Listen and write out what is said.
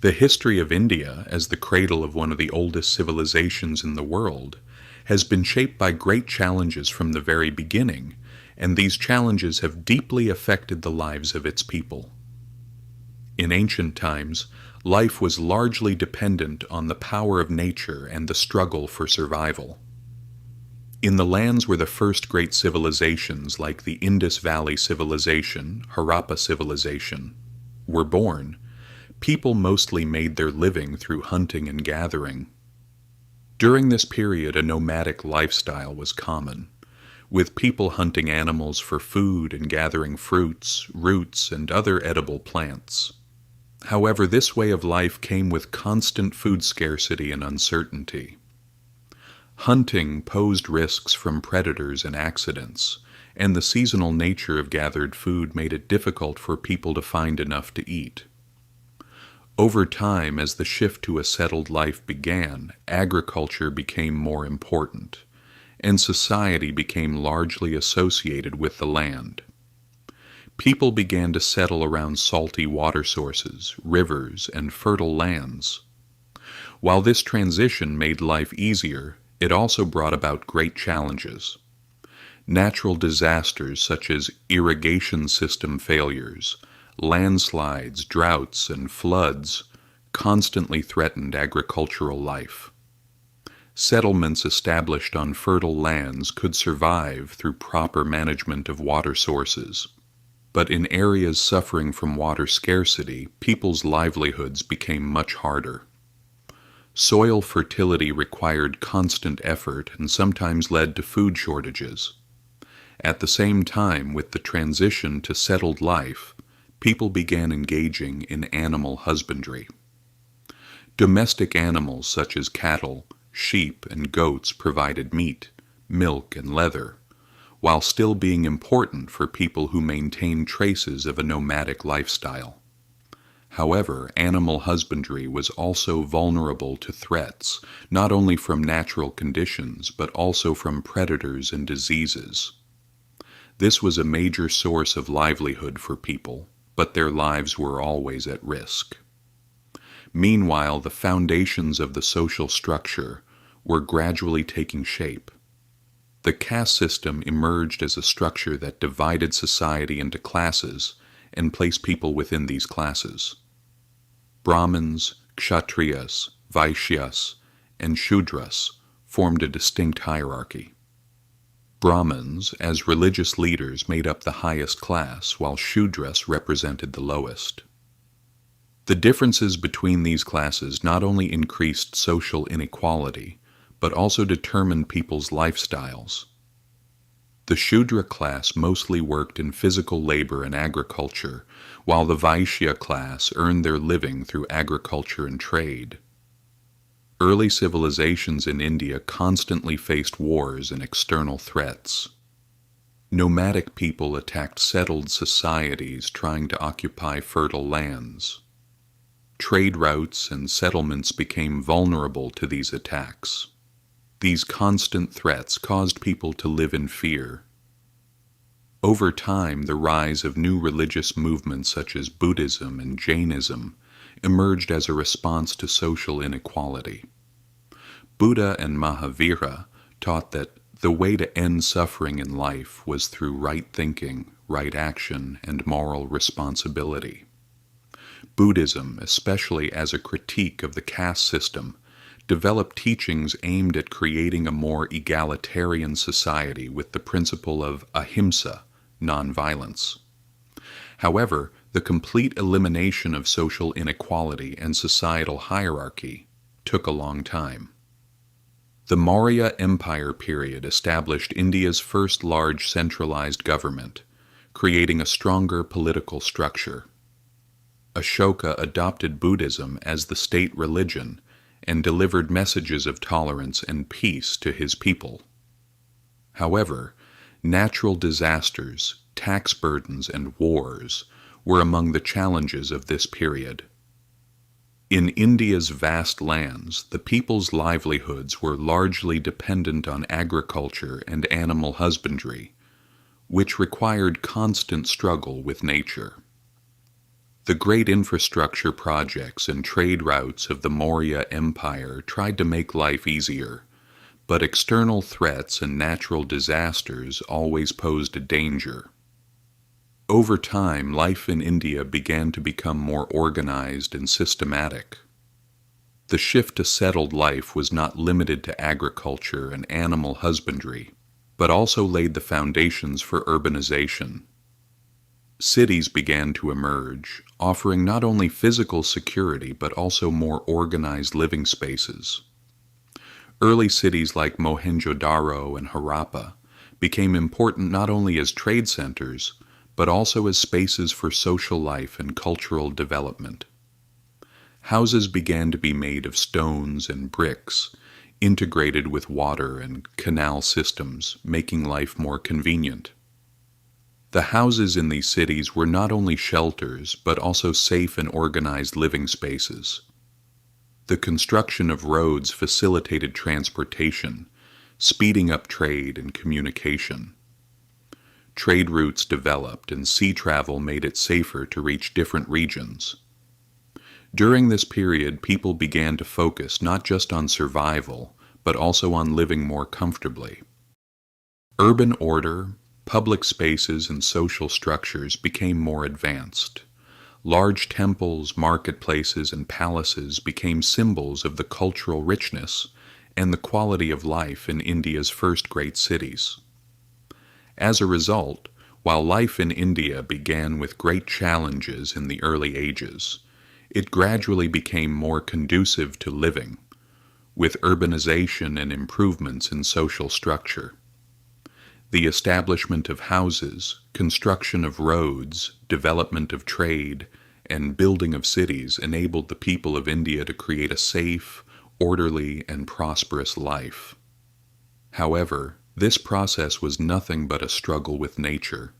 The history of India, as the cradle of one of the oldest civilizations in the world, has been shaped by great challenges from the very beginning, and these challenges have deeply affected the lives of its people. In ancient times, life was largely dependent on the power of nature and the struggle for survival. In the lands where the first great civilizations like the Indus Valley Civilization, Harappa Civilization, were born, people mostly made their living through hunting and gathering. During this period, a nomadic lifestyle was common, with people hunting animals for food and gathering fruits, roots, and other edible plants. However, this way of life came with constant food scarcity and uncertainty. Hunting posed risks from predators and accidents, and the seasonal nature of gathered food made it difficult for people to find enough to eat. Over time, as the shift to a settled life began, agriculture became more important, and society became largely associated with the land. People began to settle around salty water sources, rivers, and fertile lands. While this transition made life easier, it also brought about great challenges. Natural disasters such as irrigation system failures, landslides, droughts, and floods constantly threatened agricultural life. Settlements established on fertile lands could survive through proper management of water sources, but in areas suffering from water scarcity, people's livelihoods became much harder. Soil fertility required constant effort and sometimes led to food shortages. At the same time, with the transition to settled life, people began engaging in animal husbandry. Domestic animals such as cattle, sheep, and goats provided meat, milk, and leather, while still being important for people who maintained traces of a nomadic lifestyle. However, animal husbandry was also vulnerable to threats, not only from natural conditions, but also from predators and diseases. This was a major source of livelihood for people, but their lives were always at risk. Meanwhile, the foundations of the social structure were gradually taking shape. The caste system emerged as a structure that divided society into classes and placed people within these classes. Brahmins, Kshatriyas, Vaishyas, and Shudras formed a distinct hierarchy. Brahmins, as religious leaders, made up the highest class, while Shudras represented the lowest. The differences between these classes not only increased social inequality, but also determined people's lifestyles. The Shudra class mostly worked in physical labor and agriculture, while the Vaishya class earned their living through agriculture and trade. Early civilizations in India constantly faced wars and external threats. Nomadic people attacked settled societies trying to occupy fertile lands. Trade routes and settlements became vulnerable to these attacks. These constant threats caused people to live in fear. Over time, the rise of new religious movements such as Buddhism and Jainism emerged as a response to social inequality. Buddha and Mahavira taught that the way to end suffering in life was through right thinking, right action, and moral responsibility. Buddhism, especially as a critique of the caste system, developed teachings aimed at creating a more egalitarian society with the principle of ahimsa, nonviolence. However, the complete elimination of social inequality and societal hierarchy took a long time. The Maurya Empire period established India's first large centralized government, creating a stronger political structure. Ashoka adopted Buddhism as the state religion and delivered messages of tolerance and peace to his people. However, natural disasters, tax burdens, and wars were among the challenges of this period. In India's vast lands, the people's livelihoods were largely dependent on agriculture and animal husbandry, which required constant struggle with nature. The great infrastructure projects and trade routes of the Maurya Empire tried to make life easier, but external threats and natural disasters always posed a danger. Over time, life in India began to become more organized and systematic. The shift to settled life was not limited to agriculture and animal husbandry, but also laid the foundations for urbanization. Cities began to emerge, offering not only physical security but also more organized living spaces. Early cities like Mohenjo-daro and Harappa became important not only as trade centers, but also as spaces for social life and cultural development. Houses began to be made of stones and bricks, integrated with water and canal systems, making life more convenient. The houses in these cities were not only shelters, but also safe and organized living spaces. The construction of roads facilitated transportation, speeding up trade and communication. Trade routes developed and sea travel made it safer to reach different regions. During this period, people began to focus not just on survival, but also on living more comfortably. Urban order, public spaces, and social structures became more advanced. Large temples, marketplaces, and palaces became symbols of the cultural richness and the quality of life in India's first great cities. As a result, while life in India began with great challenges in the early ages, it gradually became more conducive to living, with urbanization and improvements in social structure. The establishment of houses, construction of roads, development of trade, and building of cities enabled the people of India to create a safe, orderly, and prosperous life. However, this process was nothing but a struggle with nature.